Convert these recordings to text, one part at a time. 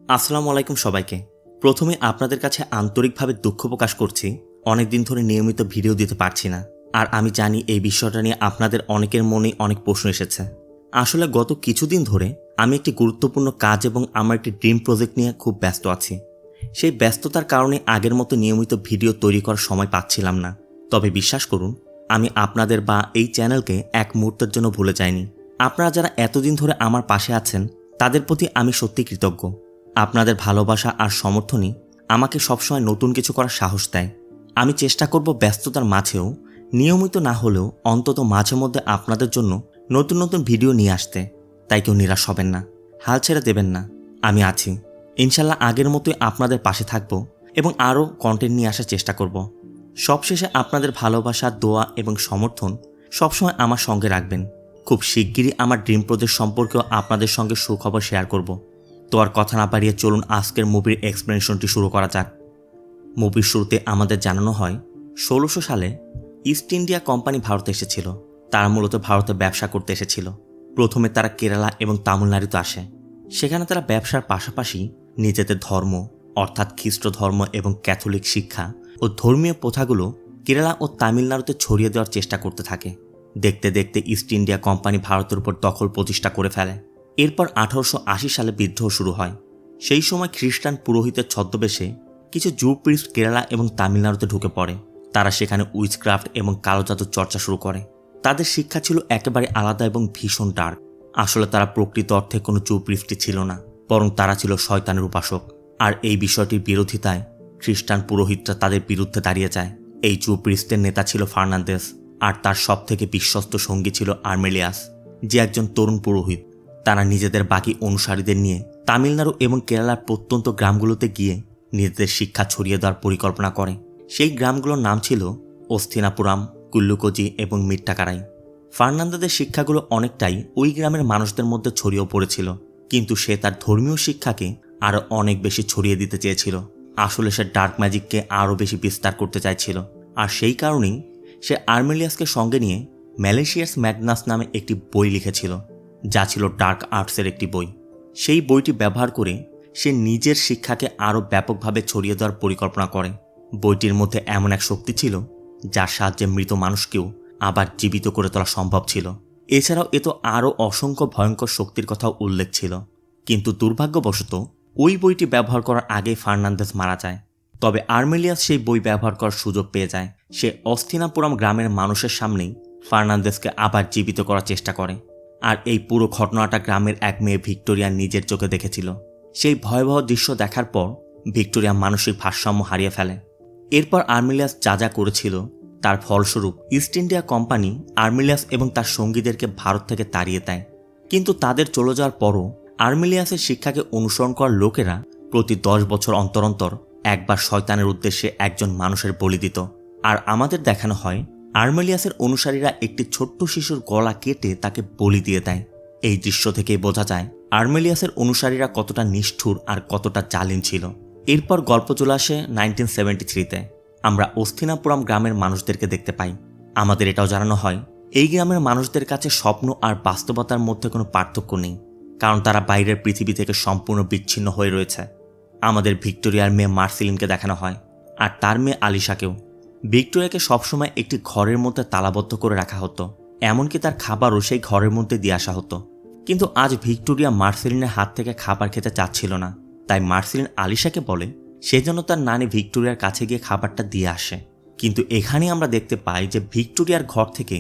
আসসালামু আলাইকুম সবাইকে। প্রথমে আপনাদের কাছে আন্তরিকভাবে দুঃখ প্রকাশ করছি, অনেকদিন ধরে নিয়মিত ভিডিও দিতে পারছি না। আর আমি জানি এই বিষয়টা নিয়ে আপনাদের অনেকের মনেই অনেক প্রশ্ন এসেছে। আসলে গত কিছুদিন ধরে আমি একটি গুরুত্বপূর্ণ কাজ এবং আমার একটি ড্রিম প্রজেক্ট নিয়ে খুব ব্যস্ত আছি। সেই ব্যস্ততার কারণে আগের মতো নিয়মিত ভিডিও তৈরি করার সময় পাচ্ছিলাম না। তবে বিশ্বাস করুন, আমি আপনাদের বা এই চ্যানেলকে এক মুহূর্তের জন্য ভুলে যাইনি। আপনারা যারা এতদিন ধরে আমার পাশে আছেন তাদের প্রতি আমি সত্যি কৃতজ্ঞ। আপনাদের ভালোবাসা আর সমর্থনই আমাকে সবসময় নতুন কিছু করার সাহস দেয়। আমি চেষ্টা করব ব্যস্ততার মাঝেও, নিয়মিত না হলেও অন্তত মাঝে মধ্যে আপনাদের জন্য নতুন নতুন ভিডিও নিয়ে আসতে। তাই কেউ নিরাশ হবেন না, হাল ছেড়ে দেবেন না। আমি আছি, ইনশাল্লাহ আগের মতোই আপনাদের পাশে থাকব এবং আরও কন্টেন্ট নিয়ে আসার চেষ্টা করব। সবশেষে আপনাদের ভালোবাসা, দোয়া এবং সমর্থন সবসময় আমার সঙ্গে রাখবেন। খুব শিগগিরই আমার ড্রিম প্রজেক্ট সম্পর্কেও আপনাদের সঙ্গে সুখবর শেয়ার করব। তো আর কথা না বাড়িয়ে চলুন আজকের মুভির এক্সপ্লেনেশনটি শুরু করা যাক। মুভির শুরুতে আমাদের জানানো হয় 1600 সালে ইস্ট ইন্ডিয়া কোম্পানি ভারতে এসেছিল। তারা মূলত ভারতে ব্যবসা করতে এসেছিল। প্রথমে তারা কেরালা এবং তামিলনাড়ুতে আসে। সেখানে তারা ব্যবসার পাশাপাশি নিজেদের ধর্ম অর্থাৎ খ্রিস্ট ধর্ম এবং ক্যাথলিক শিক্ষা ও ধর্মীয় প্রথাগুলো কেরালা ও তামিলনাড়ুতে ছড়িয়ে দেওয়ার চেষ্টা করতে থাকে। দেখতে দেখতে ইস্ট ইন্ডিয়া কোম্পানি ভারতের উপর দখল প্রতিষ্ঠা করে ফেলে। এরপর 1880 সালে বিদ্রোহ শুরু হয়। সেই সময় খ্রিস্টান পুরোহিতের ছদ্মবেশে কিছু জু প্রিস্ট কেরালা এবং তামিলনাড়ুতে ঢুকে পড়ে। তারা সেখানে উইচক্রাফট এবং কালো জাদুর চর্চা শুরু করে। তাদের শিক্ষা ছিল একেবারে আলাদা এবং ভীষণ ডার্ক। আসলে তারা প্রকৃত অর্থে কোনো জু প্রিস্টই ছিল না, বরং তারা ছিল শয়তানের উপাসক। আর এই বিষয়টির বিরোধিতায় খ্রিস্টান পুরোহিতরা তাদের বিরুদ্ধে দাঁড়িয়ে যায়। এই জু প্রিস্টের নেতা ছিল ফার্নান্দেস, আর তার সবথেকে বিশ্বস্ত সঙ্গী ছিল আর্মেলিয়াস, যে একজন তরুণ পুরোহিত। তারা নিজেদের বাকি অনুসারীদের নিয়ে তামিলনাড়ু এবং কেরালার প্রত্যন্ত গ্রামগুলোতে গিয়ে নিজেদের শিক্ষা ছড়িয়ে দেওয়ার পরিকল্পনা করে। সেই গ্রামগুলোর নাম ছিল অস্থিনাপুরাম, কুল্লুকোজি এবং মিট্টাকারাই। ফার্নান্দেসের শিক্ষাগুলো অনেকটাই ওই গ্রামের মানুষদের মধ্যে ছড়িয়েও পড়েছিল, কিন্তু সে তার ধর্মীয় শিক্ষাকে আরও অনেক বেশি ছড়িয়ে দিতে চেয়েছিল। আসলে সে ডার্ক ম্যাজিককে আরও বেশি বিস্তার করতে চাইছিল। আর সেই কারণেই সে আর্মেলিয়াসকে সঙ্গে নিয়ে ম্যালেশিয়াস ম্যাগনাস নামে একটি বই লিখেছিল, যা ছিল ডার্ক আর্টসের একটি বই। সেই বইটি ব্যবহার করে সে নিজের শিক্ষাকে আরও ব্যাপকভাবে ছড়িয়ে দেওয়ার পরিকল্পনা করে। বইটির মধ্যে এমন এক শক্তি ছিল যার সাহায্যে মৃত মানুষকেও আবার জীবিত করে তোলা সম্ভব ছিল। এছাড়াও এত আরও অসংখ্য ভয়ঙ্কর শক্তির কথাও উল্লেখ ছিল। কিন্তু দুর্ভাগ্যবশত ওই বইটি ব্যবহার করার আগে ফার্নান্দেস মারা যায়। তবে আর্মেলিয়াস সেই বই ব্যবহার করার সুযোগ পেয়ে যায়। সে অস্থিনাপুরাম গ্রামের মানুষের সামনেই ফার্নান্দেসকে আবার জীবিত করার চেষ্টা করে। আর এই পুরো ঘটনাটা গ্রামের এক মেয়ে ভিক্টোরিয়া নিজের চোখে দেখেছিল। সেই ভয়াবহ দৃশ্য দেখার পর ভিক্টোরিয়া মানসিক ভারসাম্য হারিয়ে ফেলে। এরপর আর্মেলিয়াস যা যা করেছিল তার ফলস্বরূপ ইস্ট ইন্ডিয়া কোম্পানি আর্মেলিয়াস এবং তার সঙ্গীদেরকে ভারত থেকে তাড়িয়ে দেয়। কিন্তু তাদের চলে যাওয়ার পরও আর্মেলিয়াসের শিক্ষাকে অনুসরণ করার লোকেরা প্রতি 10 বছর অন্তর অন্তর একবার শয়তানের উদ্দেশ্যে একজন মানুষের বলি দিত। আর আমাদের দেখানো হয় আর্মেলিয়াসের অনুসারীরা একটি ছোট্ট শিশুর গলা কেটে তাকে বলি দিয়ে দেয়। এই দৃশ্য থেকেই বোঝা যায় আর্মেলিয়াসের অনুসারীরা কতটা নিষ্ঠুর আর কতটা জালিম ছিল। এরপর গল্প চলে আসে 1973-তে। আমরা অস্থিনাপুরাম গ্রামের মানুষদেরকে দেখতে পাই। আমাদের এটাও জানানো হয় এই গ্রামের মানুষদের কাছে স্বপ্ন আর বাস্তবতার মধ্যে কোনো পার্থক্য নেই, কারণ তারা বাইরের পৃথিবী থেকে সম্পূর্ণ বিচ্ছিন্ন হয়ে রয়েছে। আমাদের ভিক্টোরিয়ার মেয়ে মার্সেলিনকে দেখানো হয়, আর তার মেয়ে আলিশাকেও। ভিক্টোরিয়াকে সবসময় একটি ঘরের মধ্যে তালাবদ্ধ করে রাখা হতো, এমনকি তার খাবারও সেই ঘরের মধ্যে দিয়ে আসা হতো। কিন্তু আজ ভিক্টোরিয়া মার্সেলিনের হাত থেকে খাবার খেতে চাচ্ছিল না। তাই মার্সেলিন আলিশাকে বলে সে যেন তার নানি ভিক্টোরিয়ার কাছে গিয়ে খাবারটা দিয়ে আসে। কিন্তু এখানেই আমরা দেখতে পাই যে ভিক্টোরিয়ার ঘর থেকে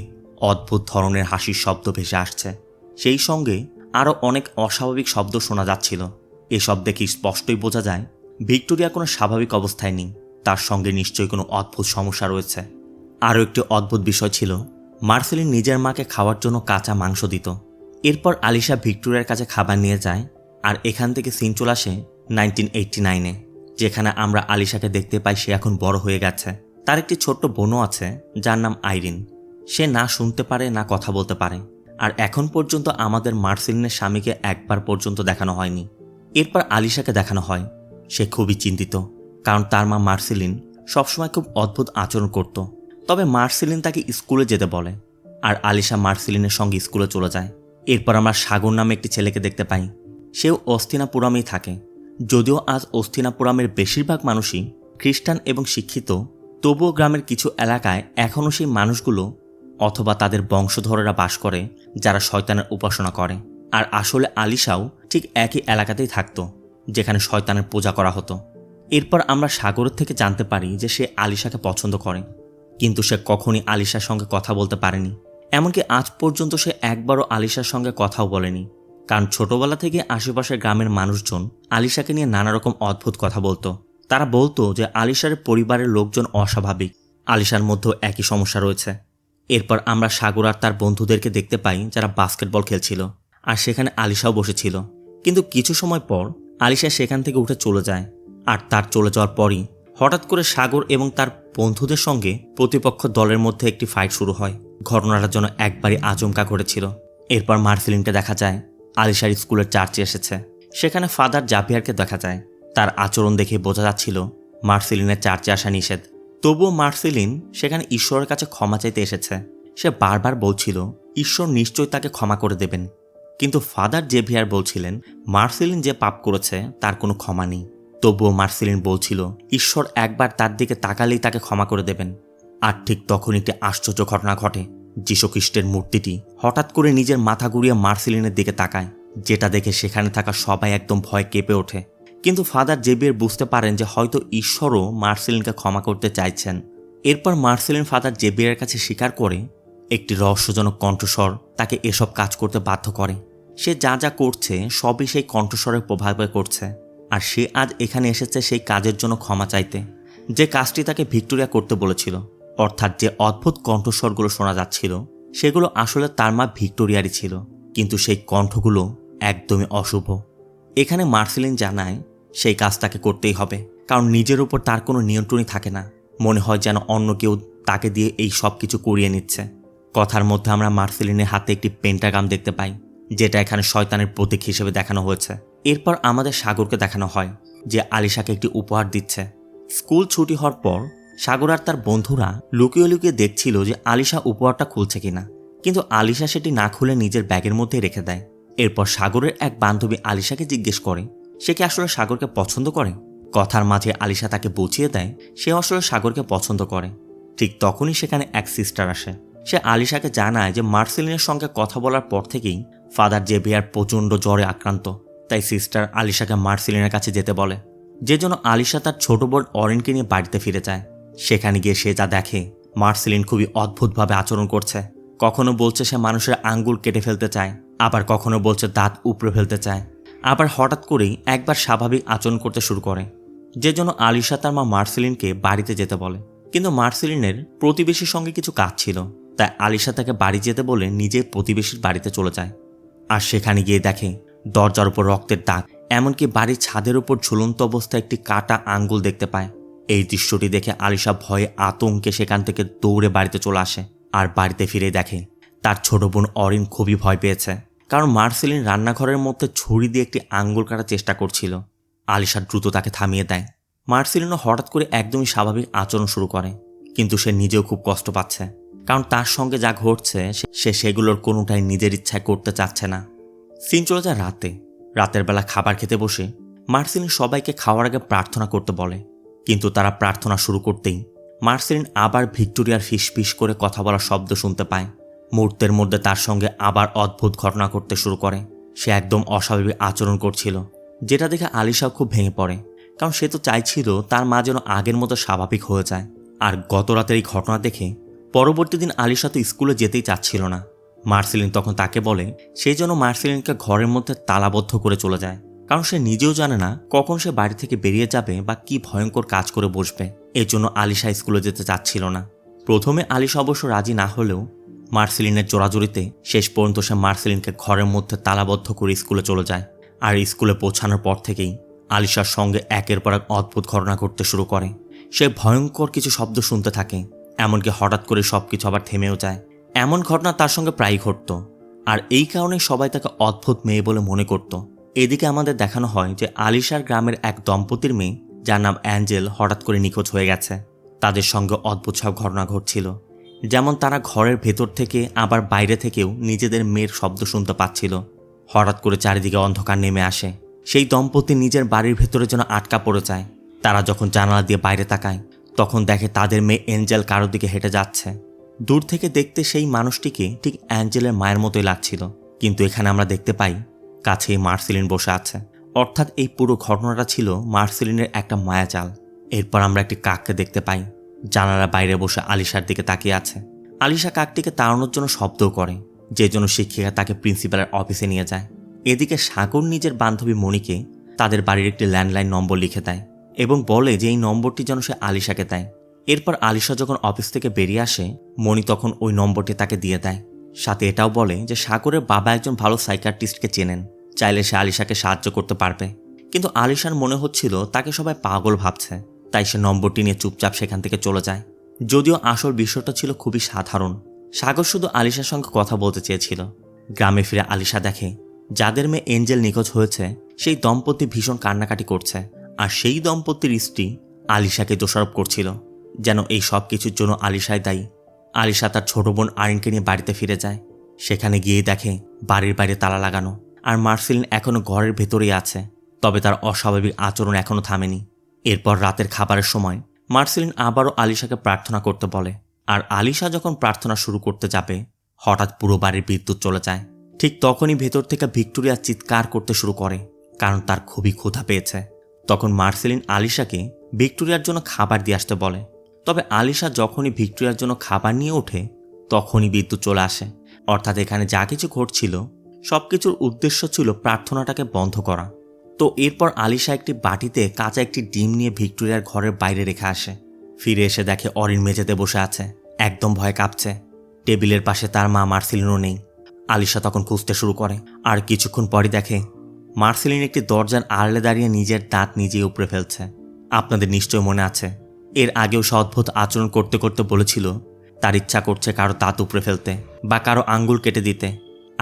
অদ্ভুত ধরনের হাসির শব্দ ভেসে আসছে। সেই সঙ্গে আরও অনেক অস্বাভাবিক শব্দ শোনা যাচ্ছিল। এসব দেখে স্পষ্টই বোঝা যায় ভিক্টোরিয়া কোনো স্বাভাবিক অবস্থায় নেই। তার সঙ্গে নিশ্চয়ই কোনো অদ্ভুত সমস্যা রয়েছে। আরও একটি অদ্ভুত বিষয় ছিল মার্সেলিন নিজের মাকে খাওয়ার জন্য কাঁচা মাংস দিত। এরপর আলিশা ভিক্টোরিয়ার কাছে খাবার নিয়ে যায়। আর এখান থেকে সিন চলে আসে 1989-এ, যেখানে আমরা আলিশাকে দেখতে পাই সে এখন বড় হয়ে গেছে। তার একটি ছোট্ট বোনও আছে যার নাম আইরিন। সে না শুনতে পারে না কথা বলতে পারে। আর এখন পর্যন্ত আমাদের মার্সেলিনের স্বামীকে একবার পর্যন্ত দেখানো হয়নি। এরপর আলিশাকে দেখানো হয় সে খুবই চিন্তিত, কারণ তার মা মার্সেলিন সবসময় খুব অদ্ভুত আচরণ করত। তবে মার্সেলিন তাকে স্কুলে যেতে বলে, আর আলিশা মার্সেলিনের সঙ্গে স্কুলে চলে যায়। এরপর আমরা সাগর নামে একটি ছেলেকে দেখতে পাই। সেও অস্থিনাপুরামেই থাকে। যদিও আজ অস্তিনাপুরামের বেশিরভাগ মানুষই খ্রিস্টান এবং শিক্ষিত, তবুও গ্রামের কিছু এলাকায় এখনও সেই মানুষগুলো অথবা তাদের বংশধরেরা বাস করে যারা শয়তানের উপাসনা করে। আর আসলে আলিশাও ঠিক একই এলাকাতেই থাকতো যেখানে শয়তানের পূজা করা হতো। এরপর আমরা সাগরের থেকে জানতে পারি যে সে আলিশাকে পছন্দ করে, কিন্তু সে কখনই আলিশার সঙ্গে কথা বলতে পারেনি। এমনকি আজ পর্যন্ত সে একবারও আলিশার সঙ্গে কথাও বলেনি, কারণ ছোটবেলা থেকে আশেপাশের গ্রামের মানুষজন আলিশাকে নিয়ে নানা রকম অদ্ভুত কথা বলতো। তারা বলতো যে আলিশার পরিবারের লোকজন অস্বাভাবিক, আলিশার মধ্যেও একই সমস্যা রয়েছে। এরপর আমরা সাগর আর তার বন্ধুদেরকে দেখতে পাই যারা বাস্কেটবল খেলছিল, আর সেখানে আলিশাও বসেছিল। কিন্তু কিছু সময় পর আলিশা সেখান থেকে উঠে চলে যায়, আর তার চলে যাওয়ার পরই হঠাৎ করে সাগর এবং তার বন্ধুদের সঙ্গে প্রতিপক্ষ দলের মধ্যে একটি ফাইট শুরু হয়। ঘটনাটা যেন একবারই আচমকা ঘটেছিল। এরপর মার্সেলিনকে দেখা যায় আলিশার স্কুলের চার্চে এসেছে। সেখানে ফাদার জাভিয়ারকে দেখা যায়। তার আচরণ দেখে বোঝা যাচ্ছিল মার্সেলিনের চার্চে আসা নিষেধ। তবুও মার্সেলিন সেখানে ঈশ্বরের কাছে ক্ষমা চাইতে এসেছে। সে বারবার বলছিল ঈশ্বর নিশ্চয়ই তাকে ক্ষমা করে দেবেন, কিন্তু ফাদার জেভিয়ার বলছিলেন মার্সেলিন যে পাপ করেছে তার কোনো ক্ষমা নেই। তবুও মার্সেলিন বলছিল ঈশ্বর একবার তার দিকে তাকালেই তাকে ক্ষমা করে দেবেন। আর ঠিক তখন একটি আশ্চর্য ঘটনা ঘটে। যীশুখ্রিস্টের মূর্তিটি হঠাৎ করে নিজের মাথা ঘুরিয়ে মার্সেলিনের দিকে তাকায়, যেটা দেখে সেখানে থাকা সবাই একদম ভয় কেঁপে ওঠে। কিন্তু ফাদার জেভিয়ার বুঝতে পারেন যে হয়তো ঈশ্বরও মার্সেলিনকে ক্ষমা করতে চাইছেন। এরপর মার্সেলিন ফাদার জেভিয়ারের কাছে স্বীকার করে একটি রহস্যজনক কণ্ঠস্বর তাকে এসব কাজ করতে বাধ্য করে। সে যা যা করছে সবই সেই কণ্ঠস্বরের প্রভাবে করছে, আর সে আজ এখানে এসেছে সেই কাজের জন্য ক্ষমা চাইতে, যে কাজটি তাকে ভিক্টোরিয়া করতে বলেছিল। অর্থাৎ যে অদ্ভুত কণ্ঠস্বরগুলো শোনা যাচ্ছিল সেগুলো আসলে তার মা ভিক্টোরিয়ারই ছিল, কিন্তু সেই কণ্ঠগুলো একদমই অশুভ। এখানে মার্সেলিন জানায় সেই কাজ তাকে করতেই হবে, কারণ নিজের উপর তার কোনো নিয়ন্ত্রণই থাকে না। মনে হয় যেন অন্য কেউ তাকে দিয়ে এই সব কিছু করিয়ে নিচ্ছে। কথার মধ্যে আমরা মার্সেলিনের হাতে একটি পেন্টাগ্রাম দেখতে পাই, যেটা এখানে শয়তানের প্রতীক হিসেবে দেখানো হয়েছে। এরপর আমাদের সাগরকে দেখানো হয় যে আলিশাকে একটি উপহার দিচ্ছে। স্কুল ছুটি হওয়ার পর সাগর আর তার বন্ধুরা লুকিয়ে লুকিয়ে দেখছিল যে আলিশা উপহারটা খুলছে কিনা, কিন্তু আলিশা সেটি না খুলে নিজের ব্যাগের মধ্যে রেখে দেয়। এরপর সাগরের এক বান্ধবী আলিশাকে জিজ্ঞেস করে সে কি আসলে সাগরকে পছন্দ করে। কথার মাঝে আলিশা তাকে বুঝিয়ে দেয় সে আসলে সাগরকে পছন্দ করে। ঠিক তখনই সেখানে এক সিস্টার আসে। সে আলিশাকে জানায় যে মার্সেলিনের সঙ্গে কথা বলার পর থেকেই ফাদার জেভিয়ার প্রচণ্ড জ্বরে আক্রান্ত, তাই সিস্টার আলিশাকে মার্সেলিনের কাছে যেতে বলে, যে জন্য আলিশা তার ছোট বোন অরেনকে নিয়ে বাড়িতে ফিরে যায়। সেখানে গিয়ে সে যা দেখে মার্সেলিন খুবই অদ্ভুতভাবে আচরণ করছে। কখনো বলছে সে মানুষের আঙ্গুল কেটে ফেলতে চায়, আবার কখনো বলছে দাঁত উপড়ে ফেলতে চায়, আবার হঠাৎ করেই একবার স্বাভাবিক আচরণ করতে শুরু করে, যে জন্য আলিশা তার মা মার্সেলিনকে বাড়িতে যেতে বলে। কিন্তু মার্সেলিনের প্রতিবেশীর সঙ্গে কিছু কাজ ছিল, তাই আলিশা তাকে বাড়ি যেতে বলে নিজে প্রতিবেশীর বাড়িতে চলে যায়। আর সেখানে গিয়ে দেখে দরজার উপর রক্তের দাগ, এমনকি বাড়ির ছাদের উপর ঝুলন্ত অবস্থায় একটি কাটা আঙ্গুল দেখতে পায়। এই দৃশ্যটি দেখে আলিশা ভয়ে আতঙ্কে সেখান থেকে দৌড়ে বাড়িতে চলে আসে। আর বাড়িতে ফিরে দেখে তার ছোট বোন অরিন খুবই ভয় পেয়েছে, কারণ মার্সেলিন রান্নাঘরের মধ্যে ছুরি দিয়ে একটি আঙ্গুল কাটার চেষ্টা করছিল। আলিশা দ্রুত তাকে থামিয়ে দেয়। মার্সেলিনও হঠাৎ করে একদমই স্বাভাবিক আচরণ শুরু করে, কিন্তু সে নিজেও খুব কষ্ট পাচ্ছে, কারণ তার সঙ্গে যা ঘটছে সে সেগুলোর কোনোটাই নিজের ইচ্ছায় করতে চাচ্ছে না। সিন চলে যায় রাতে। রাতের বেলা খাবার খেতে বসে মার্সেলিন সবাইকে খাওয়ার আগে প্রার্থনা করতে বলে, কিন্তু তারা প্রার্থনা শুরু করতেই মার্সেলিন আবার ভিক্টোরিয়ার ফিসফিস করে কথা বলার শব্দ শুনতে পায়। মুহূর্তের মধ্যে তার সঙ্গে আবার অদ্ভুত ঘটনা করতে শুরু করে। সে একদম অস্বাভাবিক আচরণ করছিল, যেটা দেখে আলিশাও খুব ভেঙে পড়ে, কারণ সে তো চাইছিল তার মা যেন আগের মতো স্বাভাবিক হয়ে যায়। আর গত রাতের এই ঘটনা দেখে পরবর্তী দিন আলিশা তো স্কুলে যেতেই চাচ্ছিল না। মার্সেলিন তখন তাকে বলে সেই জন্য মার্সেলিনকে ঘরের মধ্যে তালাবদ্ধ করে চলে যায়, কারণ সে নিজেও জানে না কখন সে বাড়ি থেকে বেরিয়ে যাবে বা কি ভয়ঙ্কর কাজ করে বসবে। এর জন্য আলিশা স্কুলে যেতে চাচ্ছিল না। প্রথমে আলিশা অবশ্য রাজি না হলেও মার্সেলিনের জোরাজুরিতে শেষ পর্যন্ত সে মার্সেলিনকে ঘরের মধ্যে তালাবদ্ধ করে স্কুলে চলে যায়। আর স্কুলে পৌঁছানোর পর থেকেই আলিশার সঙ্গে একের পর এক অদ্ভুত ঘটনা ঘটতে শুরু করে। সে ভয়ঙ্কর কিছু শব্দ শুনতে থাকে, এমনকি হঠাৎ করে সবকিছু আবার থেমেও যায়। এমন ঘটনা তার সঙ্গে প্রায়ই ঘটত, আর এই কারণে সবাই তাকে অদ্ভুত মেয়ে বলে মনে করত। এদিকে আমাদের দেখানো হয় যে আলিশার গ্রামের এক দম্পতির মেয়ে, যার নাম অ্যাঞ্জেল, হঠাৎ করে নিখোঁজ হয়ে গেছে। তাদের সঙ্গে অদ্ভুত সব ঘটনা ঘটছিল, যেমন তারা ঘরের ভেতর থেকে আবার বাইরে থেকেও নিজেদের মেয়ের শব্দ শুনতে পাচ্ছিল। হঠাৎ করে চারিদিকে অন্ধকার নেমে আসে। সেই দম্পতি নিজের বাড়ির ভেতরে যেন আটকা পড়ে যায়। তারা যখন জানালা দিয়ে বাইরে তাকায় তখন দেখে তাদের মেয়ে এঞ্জেল কারোর দিকে হেঁটে যাচ্ছে। দূর থেকে দেখতে সেই মানুষটিকে ঠিক অ্যাঞ্জেলের মায়ের মতোই লাগছিল, কিন্তু এখানে আমরা দেখতে পাই কাছেই মার্সেলিন বসে আছে। অর্থাৎ এই পুরো ঘটনাটা ছিল মার্সেলিনের একটা মায়াজাল। এরপর আমরা একটি কাককে দেখতে পাই, জানালার বাইরে বসে আলিশার দিকে তাকিয়ে আছে। আলিশা কাকটিকে তাড়ানোর জন্য শব্দও করে, যে জন্য শিক্ষিকা তাকে প্রিন্সিপালের অফিসে নিয়ে যায়। এদিকে সাগর নিজের বান্ধবী মণিকে তাদের বাড়ির একটি ল্যান্ডলাইন নম্বর লিখে দেয় এবং বলে যে এই নম্বরটি যেন সে আলিশাকে দেয়। এরপর আলিশা যখন অফিস থেকে বেরিয়ে আসে, মণি তখন ওই নম্বরটি তাকে দিয়ে দেয়। সাথে এটাও বলে যে সাগরের বাবা একজন ভালো সাইকিয়াট্রিস্টকে চেনেন, চাইলে সে আলিশাকে সাহায্য করতে পারবে। কিন্তু আলিশার মনে হচ্ছিল তাকে সবাই পাগল ভাবছে, তাই সে নম্বরটি নিয়ে চুপচাপ সেখান থেকে চলে যায়। যদিও আসল বিষয়টা ছিল খুবই সাধারণ। সাগর শুধু আলিশার সঙ্গে কথা বলতে চেয়েছিল। গ্রামে ফিরে আলিশা দেখে যাদের মেয়ে এঞ্জেল নিখোঁজ হয়েছে সেই দম্পতি ভীষণ কান্নাকাটি করছে, আর সেই দম্পতির স্ত্রী আলিশাকে দোষারোপ করছিল যেন এই সব কিছুর জন্য আলিশাই দায়ী। আলিশা তার ছোট বোন আরিনকে নিয়ে বাড়িতে ফিরে যায়। সেখানে গিয়ে দেখে বাড়ির বাইরে তালা লাগানো, আর মার্সেলিন এখনও ঘরের ভেতরেই আছে, তবে তার অস্বাভাবিক আচরণ এখনও থামেনি। এরপর রাতের খাবারের সময় মার্সেলিন আবারও আলিশাকে প্রার্থনা করতে বলে, আর আলিশা যখন প্রার্থনা শুরু করতে যাবে হঠাৎ পুরো বাড়ির বিদ্যুৎ চলে যায়। ঠিক তখনই ভেতর থেকে ভিক্টোরিয়া চিৎকার করতে শুরু করে, কারণ তার খুবই ক্ষুধা পেয়েছে। তখন মার্সেলিন আলিশাকে ভিক্টোরিয়ার জন্য খাবার দিয়ে আসতে বলে, তবে আলিশা যখনই ভিক্টোরিয়ার জন্য খাবার নিয়ে ওঠে তখনই বিদ্যুৎ চলে আসে। অর্থাৎ এখানে যা কিছু ঘটছিল সবকিছুর উদ্দেশ্য ছিল প্রার্থনাটাকে বন্ধ করা। তো এরপর আলিশা একটি বাটিতে কাঁচা একটি ডিম নিয়ে ভিক্টোরিয়ার ঘরের বাইরে রেখে আসে। ফিরে এসে দেখে অরিন মেঝেতে বসে আছে, একদম ভয় কাঁপছে। টেবিলের পাশে তার মা মার্সেলিনও নেই। আলিশা তখন খুঁজতে শুরু করে, আর কিছুক্ষণ পরই দেখে মার্সেলিন একটি দরজার আড়ালে দাঁড়িয়ে নিজের দাঁত নিজেই উপড়ে ফেলছে। আপনাদের নিশ্চয় মনে আছে এর আগেও সে অদ্ভুত আচরণ করতে করতে বলেছিল তার ইচ্ছা করছে কারো দাঁত উপড়ে ফেলতে বা কারো আঙ্গুল কেটে দিতে,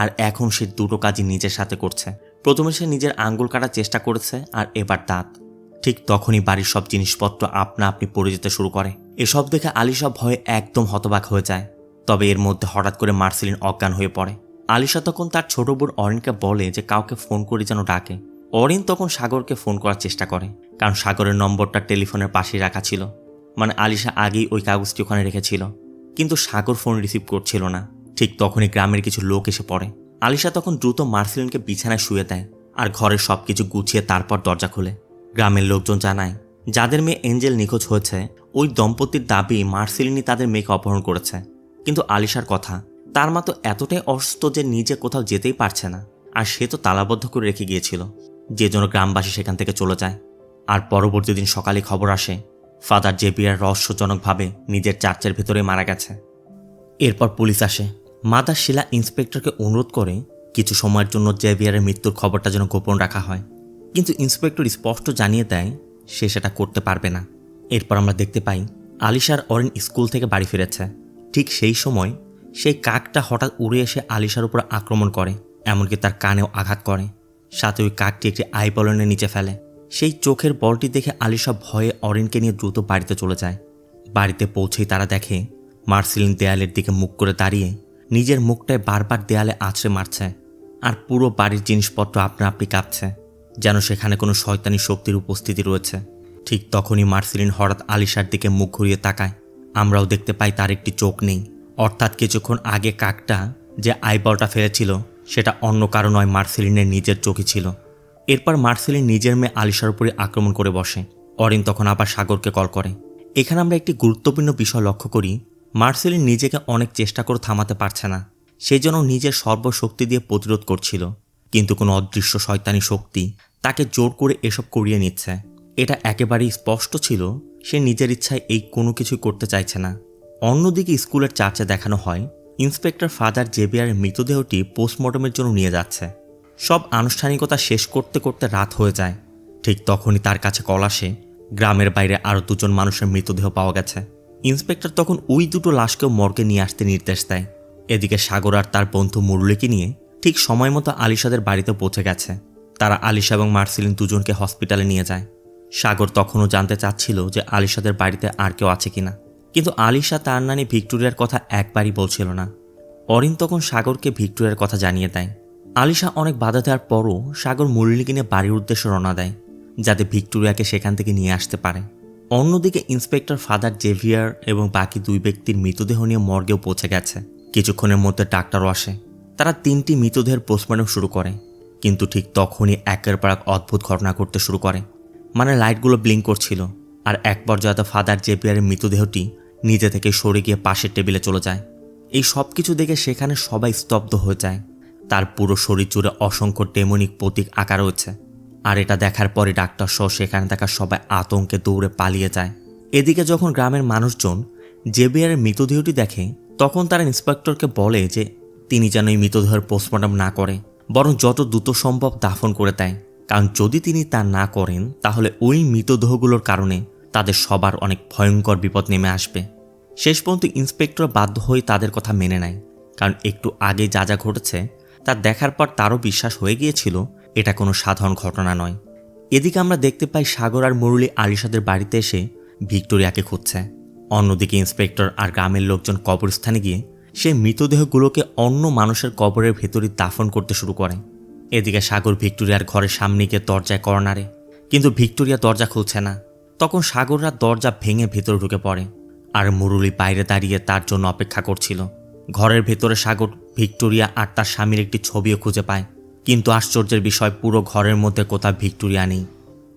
আর এখন সে দুটো কাজই নিজের সাথে করছে। প্রথমে সে নিজের আঙ্গুল কাটার চেষ্টা করেছে, আর এবার দাঁত। ঠিক তখনই বাড়ির সব জিনিসপত্র আপনা আপনি পড়ে যেতে শুরু করে। এসব দেখে আলিশা ভয়ে একদম হতবাক হয়ে যায়। তবে এর মধ্যে হঠাৎ করে মার্সেলিন অজ্ঞান হয়ে পড়ে। আলিশা তখন তার ছোট বোন অরিনকে বলে যে কাউকে ফোন করে যেন ডাকে। অরিন তখন সাগরকে ফোন করার চেষ্টা করে, কারণ সাগরের নম্বরটা টেলিফোনের পাশেই রাখা ছিল, মানে আলিশা আগেই ওই কাগজটি ওখানে রেখেছিল। কিন্তু সাগর ফোন রিসিভ করছিল না। ঠিক তখনই গ্রামের কিছু লোক এসে পড়ে। আলিশা তখন দ্রুত মার্সেলিনকে বিছানায় শুয়ে দেয় আর ঘরের সবকিছু গুছিয়ে তারপর দরজা খুলে। গ্রামের লোকজন জানায় যাদের মেয়ে এঞ্জেল নিখোঁজ হয়েছে ওই দম্পতির দাবি মার্সেলিনই তাদের মেয়েকে অপহরণ করেছে। কিন্তু আলিশার কথা, তার মা তো এতটাই অসুস্থ যে নিজে কোথাও যেতেই পারছে না, আর সে তো তালাবদ্ধ করে রেখে গিয়েছিল, যে জন্য গ্রামবাসী সেখান থেকে চলে যায়। আর পরবর্তী দিন সকালে খবর আসে ফাদার জেভিয়ার রহস্যজনকভাবে নিজের চার্চের ভেতরে মারা গেছে। এরপর পুলিশ আসে। মাদার শিলা ইন্সপেক্টরকে অনুরোধ করে কিছু সময়ের জন্য জেভিয়ারের মৃত্যুর খবরটা যেন গোপন রাখা হয়, কিন্তু ইন্সপেক্টর স্পষ্ট জানিয়ে দেয় সে সেটা করতে পারবে না। এরপর আমরা দেখতে পাই আলিশার অরিন স্কুল থেকে বাড়ি ফিরেছে। ঠিক সেই সময় সেই কাকটা হঠাৎ উড়ে এসে আলিশার উপর আক্রমণ করে, এমনকি তার কানেও আঘাত করে। সাথে ওই কাকটি একটি আইবলনের নিচে ফেলে। সেই চোখের বলটি দেখে আলিশা ভয়ে অরিনকে নিয়ে দ্রুত বাড়িতে চলে যায়। বাড়িতে পৌঁছেই তারা দেখে মার্সেলিন দেয়ালের দিকে মুখ করে দাঁড়িয়ে নিজের মুখটায় বারবার দেয়ালে আছড়ে মারছে, আর পুরো বাড়ির জিনিসপত্র আপনা আপনি কাঁপছে, যেন সেখানে কোনো শয়তানি শক্তির উপস্থিতি রয়েছে। ঠিক তখনই মার্সেলিন হঠাৎ আলিশার দিকে মুখ ঘুরিয়ে তাকায়। আমরাও দেখতে পাই তার একটি চোখ নেই। অর্থাৎ কিছুক্ষণ আগে কাকটা যে আইবলটা ফেলেছিল সেটা অন্য কারো নয়, মার্সেলিনের নিজের চোখই ছিল। এরপর মার্সেলিন নিজের মেয়ে আলিশার উপরে আক্রমণ করে বসে। অরিন তখন আবার সাগরকে কল করে। এখানে আমরা একটি গুরুত্বপূর্ণ বিষয় লক্ষ্য করি, মার্সেলিন নিজেকে অনেক চেষ্টা করে থামাতে পারছে না, সেই জন্য নিজের সর্বশক্তি দিয়ে প্রতিরোধ করছিল, কিন্তু কোনো অদৃশ্য শয়তানি শক্তি তাকে জোর করে এসব করিয়ে নিচ্ছে। এটা একেবারেই স্পষ্ট ছিল সে নিজের ইচ্ছায় এই কোনো কিছুই করতে চাইছে না। অন্যদিকে স্কুলের চার্চে দেখানো হয় ইন্সপেক্টর ফাদার জেভিয়ারের মৃতদেহটি পোস্টমর্টমের জন্য নিয়ে যাচ্ছে। সব আনুষ্ঠানিকতা শেষ করতে করতে রাত হয়ে যায়। ঠিক তখনই তার কাছে কল আসে গ্রামের বাইরে আরও দুজন মানুষের মৃতদেহ পাওয়া গেছে। ইন্সপেক্টর তখন ওই দুটো লাশকেও মর্গে নিয়ে আসতে নির্দেশ দেয়। এদিকে সাগর আর তার বন্ধু মুরলিকে নিয়ে ঠিক সময় মতো আলিশাদের বাড়িতে পৌঁছে গেছে। তারা আলিশা এবং মার্সেলিন দুজনকে হসপিটালে নিয়ে যায়। সাগর তখনও জানতে চাচ্ছিল যে আলিশাদের বাড়িতে আর কেউ আছে কিনা, কিন্তু আলিশা তার নানি ভিক্টোরিয়ার কথা একবারই বলছিল না। অরিন তখন সাগরকে ভিক্টোরিয়ার কথা জানিয়ে দেয়। আলিশা অনেক বাধা দেওয়ার পরও সাগর মুরলিকে নিয়ে বাড়ির উদ্দেশ্যে রওনা দেয়, যাতে ভিক্টোরিয়াকে সেখান থেকে নিয়ে আসতে পারে। অন্যদিকে ইন্সপেক্টর ফাদার জেভিয়ার এবং বাকি 2 ব্যক্তির মৃতদেহ নিয়ে মর্গেও পৌঁছে গেছে। কিছুক্ষণের মধ্যে ডাক্তারও আসে। তারা 3টি মৃতদেহের পোস্টমর্টম শুরু করে, কিন্তু ঠিক তখনই একের পর এক অদ্ভুত ঘটনা ঘটতে শুরু করে। মানে লাইটগুলো ব্লিঙ্ক করছিল, আর এক পর্যায়ে ফাদার জেভিয়ারের মৃতদেহটি নিজে থেকে সরে গিয়ে পাশের টেবিলে চলে যায়। এই সব কিছু দেখে সেখানে সবাই স্তব্ধ হয়ে যায়। তার পুরো শরীর জুড়ে অসংখ্য ডেমনিক প্রতীক আঁকা রয়েছে। আর এটা দেখার পরে ডাক্তার সহ সেখানে থাকা সবাই আতঙ্কে দৌড়ে পালিয়ে যায়। এদিকে যখন গ্রামের মানুষজন জেভিয়ারের মৃতদেহটি দেখে, তখন তারা ইন্সপেক্টরকে বলে যে তিনি যেন এই মৃতদেহের পোস্টমর্টম না করে, বরং যত দ্রুত সম্ভব দাফন করে দেয়। কারণ যদি তিনি তা না করেন, তাহলে ওই মৃতদেহগুলোর কারণে তাদের সবার অনেক ভয়ঙ্কর বিপদ নেমে আসবে। শেষ পর্যন্ত ইন্সপেক্টর বাধ্য হয়ে তাদের কথা মেনে নেয়, কারণ একটু আগে যা যা ঘটেছে তা দেখার পর তারও বিশ্বাস হয়ে গিয়েছিল এটা কোনো সাধারণ ঘটনা নয়। এদিকে আমরা দেখতে পাই সাগর আর মুরলি আলিশাদের বাড়িতে এসে ভিক্টোরিয়াকে খুঁজছে। অন্যদিকে ইন্সপেক্টর আর গ্রামের লোকজন কবরস্থানে গিয়ে সেই মৃতদেহগুলোকে অন্য মানুষের কবরের ভেতরে দাফন করতে শুরু করে। এদিকে সাগর ভিক্টোরিয়ার ঘরের সামনে গিয়ে দরজায় কর্নারে, কিন্তু ভিক্টোরিয়া দরজা খুলছে না। তখন সাগররা দরজা ভেঙে ভেতরে ঢুকে পড়ে, আর মুরলি বাইরে দাঁড়িয়ে তার জন্য অপেক্ষা করছিল। ঘরের ভেতরে সাগর ভিক্টোরিয়া আর তার স্বামীর একটি ছবিও খুঁজে পায়, কিন্তু আশ্চর্যের বিষয় পুরো ঘরের মধ্যে কোথাও ভিক্টোরিয়া নেই।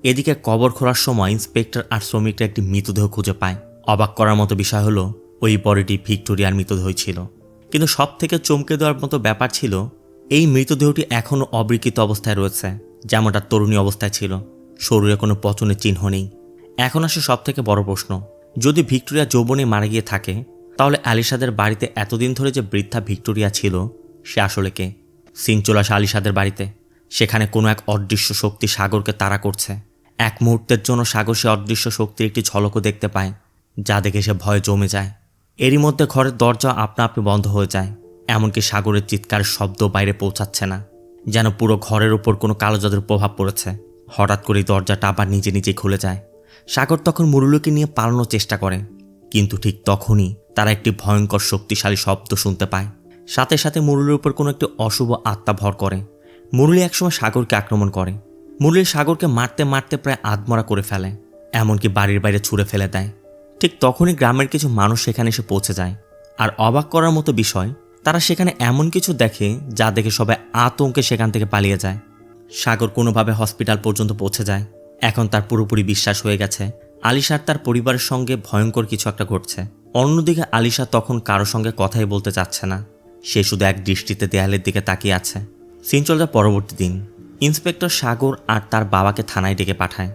এদিকে কবর খোঁড়ার সময় ইন্সপেক্টর আর শ্রমিকরা একটি মৃতদেহ খুঁজে পায়। অবাক করার মতো বিষয় হলো ওই বডিটি ভিক্টোরিয়ার মৃতদেহ ছিল, কিন্তু সব থেকে চমকে দেওয়ার মতো ব্যাপার ছিল এই মৃতদেহটি এখনও অবিকৃত অবস্থায় রয়েছে, যেমনটা তরুণী অবস্থায় ছিল। শরীরে কোনো পচনের চিহ্ন নেই। এখন আসে সব থেকে বড় প্রশ্ন, যদি ভিক্টোরিয়া যৌবনে মারা গিয়ে থাকে, তাহলে আলিশাদের বাড়িতে এতদিন ধরে যে বৃদ্ধা ভিক্টোরিয়া ছিল সে আসলে কে? সিন চলে আসে আলিশাদের বাড়িতে। সেখানে কোনো এক অদৃশ্য শক্তি সাগরকে তাড়া করছে। এক মুহূর্তের জন্য সাগর সে অদৃশ্য শক্তির একটি ঝলকও দেখতে পায়, যা দেখে সে ভয়ে জমে যায়। এরই মধ্যে ঘরের দরজা আপনা আপনি বন্ধ হয়ে যায়। এমনকি সাগরের চিৎকারের শব্দ বাইরে পৌঁছাচ্ছে না, যেন পুরো ঘরের উপর কোনো কালো জাদুর প্রভাব পড়েছে। হঠাৎ করে দরজাটা আবার নিজে নিজেই খুলে যায়। সাগর তখন মুরলিকে নিয়ে পালানোর চেষ্টা করে, কিন্তু ঠিক তখনই তারা একটি ভয়ঙ্কর শক্তিশালী শব্দ শুনতে পায়। সাথে সাথে মুরলির উপর কোনো একটি অশুভ আত্মা ভর করে। মুরলি একসময় সাগরকে আক্রমণ করে। মুরলি সাগরকে মারতে মারতে প্রায় আধমরা করে ফেলে, এমনকি বাড়ির বাইরে ছুঁড়ে ফেলে দেয়। ঠিক তখনই গ্রামের কিছু মানুষ সেখানে এসে পৌঁছে যায়। আর অবাক করার মতো বিষয়, তারা সেখানে এমন কিছু দেখে যা দেখে সবাই আতঙ্কে সেখান থেকে পালিয়ে যায়। সাগর কোনোভাবে হসপিটাল পর্যন্ত পৌঁছে যায়। এখন তার পুরোপুরি বিশ্বাস হয়ে গেছে আলিশার তার পরিবারের সঙ্গে ভয়ঙ্কর কিছু একটা ঘটছে। অন্যদিকে আলিশা তখন কারো সঙ্গে কথাই বলতে চাচ্ছে না। সে শুধু এক দৃষ্টিতে দেয়ালের দিকে তাকিয়ে আছে। সিন চলে যায় পরবর্তী দিন। ইন্সপেক্টর সাগর আর তার বাবাকে থানায় ডেকে পাঠায়।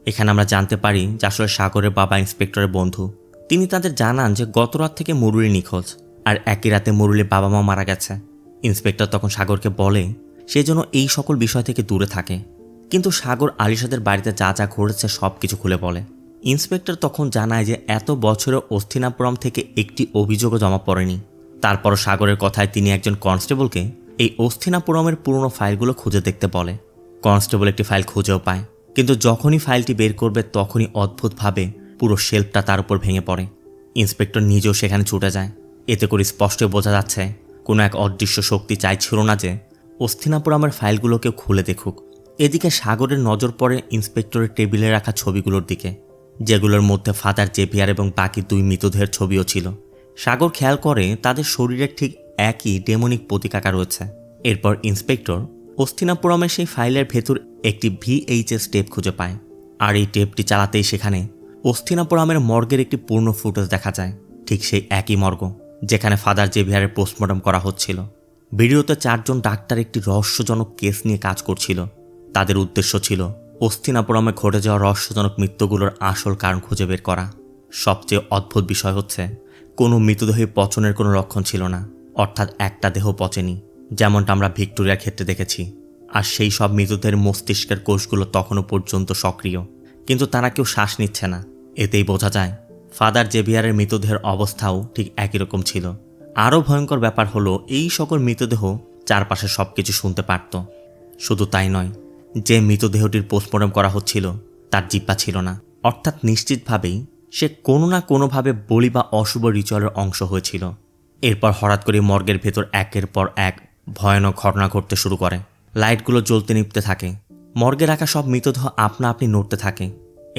এখানে আমরা জানতে পারি যে আসলে সাগরের বাবা ইন্সপেক্টরের বন্ধু। তিনি তাদের জানান যে গত রাত থেকে মুরলি নিখোঁজ, আর একই রাতে মুরলির বাবা মা মারা গেছে। ইন্সপেক্টর তখন সাগরকে বলে সে যেন এই সকল বিষয় থেকে দূরে থাকে, কিন্তু সাগর আলিশাদের বাড়িতে যা যা ঘটেছে সব কিছু খুলে বলে। ইন্সপেক্টর তখন জানায় যে এত বছরে অস্থিনাপুরম থেকে একটি অভিযোগও জমা পড়েনি। তারপরও সাগরের কথায় তিনি একজন কনস্টেবলকে এই অস্থিনাপুরমের পুরনো ফাইলগুলো খুঁজে দেখতে বলে। কনস্টেবল একটি ফাইল খুঁজেও পায়, কিন্তু যখনই ফাইলটি বের করবে তখনই অদ্ভুতভাবে পুরো শেলফটা তার উপর ভেঙে পড়ে। ইন্সপেক্টর নিজেও সেখানে ছুটে যায়। এতে করে স্পষ্ট বোঝা যাচ্ছে কোনো এক অদৃশ্য শক্তি চাইছিল না যে অস্থিনাপুরমের ফাইলগুলোকে খুলে দেখুক। এদিকে সাগরের নজর পড়ে ইন্সপেক্টরের টেবিলে রাখা ছবিগুলোর দিকে, যেগুলোর মধ্যে ফাদার জেভিয়ার এবং বাকি 2 মৃতদেহের ছবিও ছিল। সাগর খেয়াল করে তাদের শরীরের ঠিক একই ডেমনিক প্রতীক আঁকা রয়েছে। এরপর ইন্সপেক্টর অস্থিনাপুরমের সেই ফাইলের ভেতর একটি VHS টেপ খুঁজে পায়, আর এই টেপটি চালাতেই সেখানে অস্থিনাপুরমের মর্গের একটি পূর্ণ ফুটেজ দেখা যায়। ঠিক সেই একই মর্গ যেখানে ফাদার জেভিয়ারের পোস্টমর্টম করা হচ্ছিল। ভিডিওতে 4 জন ডাক্তার একটি রহস্যজনক কেস নিয়ে কাজ করছিল। তাদের উদ্দেশ্য ছিল অস্থিনাপুরমে ঘটে যাওয়া রহস্যজনক মৃত্যুগুলোর আসল কারণ খুঁজে বের করা। সবচেয়ে অদ্ভুত বিষয় হচ্ছে কোনো মৃতদেহে পচনের কোনো লক্ষণ ছিল না, অর্থাৎ একটা দেহ পচেনি, যেমনটা আমরা ভিক্টোরিয়ার ক্ষেত্রে দেখেছি। আর সেই সব মৃতদেহের মস্তিষ্কের কোষগুলো তখনও পর্যন্ত সক্রিয়, কিন্তু তারা কেউ শ্বাস নিচ্ছে না। এতেই বোঝা যায় ফাদার জেভিয়ারের মৃতদেহের অবস্থাও ঠিক একই রকম ছিল। আরও ভয়ঙ্কর ব্যাপার হলো এই সকল মৃতদেহ চারপাশে সব কিছু শুনতে পারত। শুধু তাই নয়, যে মৃতদেহটির পোস্টমর্টম করা হচ্ছিল তার জিহ্বা ছিল না, অর্থাৎ নিশ্চিতভাবেই সে কোনো না কোনোভাবে বলি বা অশুভ রিচুয়ালের অংশ হয়েছিল। এরপর হঠাৎ করে মর্গের ভেতর একের পর এক ভয়ানক ঘটনা ঘটতে শুরু করে। লাইটগুলো জ্বলতে নিভতে থাকে, মর্গে রাখা সব মৃতদেহ আপনা আপনি নড়তে থাকে।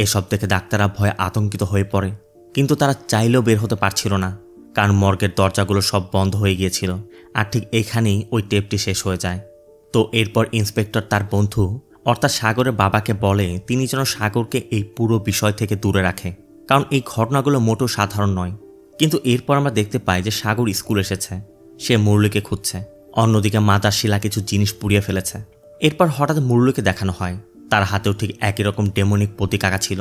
এসব দেখে ডাক্তাররা ভয়ে আতঙ্কিত হয়ে পড়ে, কিন্তু তারা চাইলেও বের হতে পারছিল না, কারণ মর্গের দরজাগুলো সব বন্ধ হয়ে গিয়েছিল। আর ঠিক এখানেই ওই টেপটি শেষ হয়ে যায়। তো এরপর ইন্সপেক্টর তার বন্ধু অর্থাৎ সাগরের বাবাকে বলে তিনি যেন সাগরকে এই পুরো বিষয় থেকে দূরে রাখে, কারণ এই ঘটনাগুলো মোটেও সাধারণ নয়। কিন্তু এরপর আমরা দেখতে পাই যে সাগর স্কুল এসেছে, সে মুরলিকে খুঁজছে। অন্যদিকে মাদার শিলা কিছু জিনিস পুড়িয়ে ফেলেছে। এরপর হঠাৎ মুরলিকে দেখানো হয় তার হাতেও ঠিক একই রকম ডেমনিক প্রতীক আঁকা ছিল।